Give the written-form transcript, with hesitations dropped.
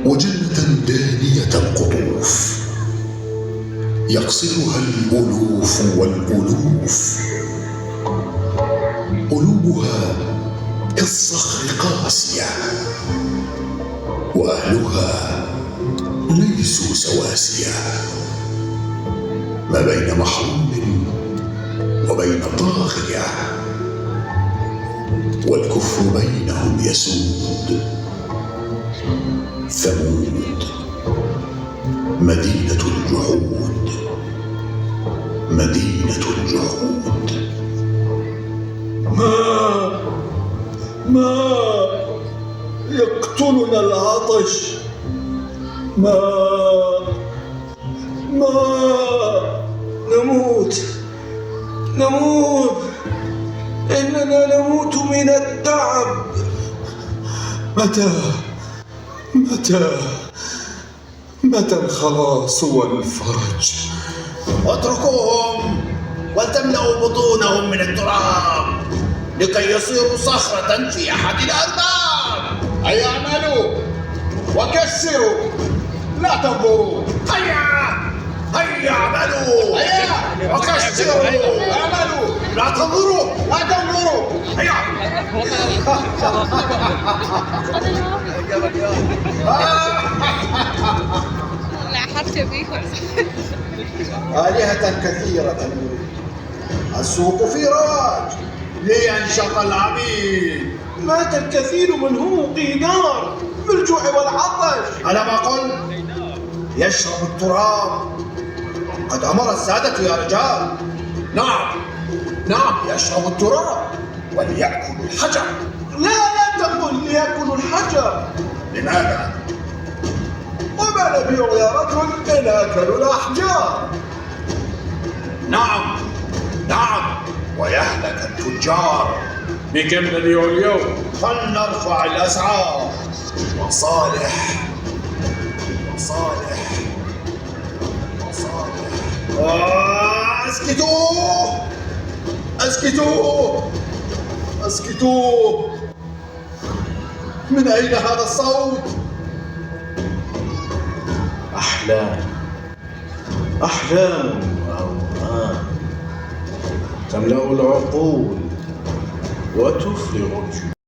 وجنة دانية القطوف يقصرها الألوف والألوف، قلوبها كالصخر قاسية، وأهلها ليسوا سواسية، ما بين محروم وبين طاغية، والكفر بينهم يسود. ثمود مدينة الجحود، مدينة الجحود. ما يقتلنا العطش، ما نموت، إننا نموت من التعب. متى الخلاص والفرج؟ اتركوهم ولتملأوا بطونهم من التراب لكي يصيروا صخرة في أحد الأرباب. هيا اعملوا وكسروا، لا تنظروا. هيا اعملوا هيا وكسروا، اعملوا لا تنظروا. لا تنظروا. هيا لا حرت بيهم. آلهة كثيرة نريد، السوق في رواج لينشط العبيد. مات الكثير منهم في نار بالجوع والعطش. ألم أقل يشرب التراب؟ قد أمر السادة يا رجال. نعم يشرب التراب وليأكل الحجر. لا تقل ليأكل الحجر. لماذا؟ وما نبيع يا رجل إن أكلوا الأحجار. نعم ويهلك التجار. بكم نبيع اليوم؟ فلنرفع الأسعار. وصالح اسكتوا. من أين هذا الصوت؟ أحلام وأوهام تملأ العقول وتفرغ الجيوب.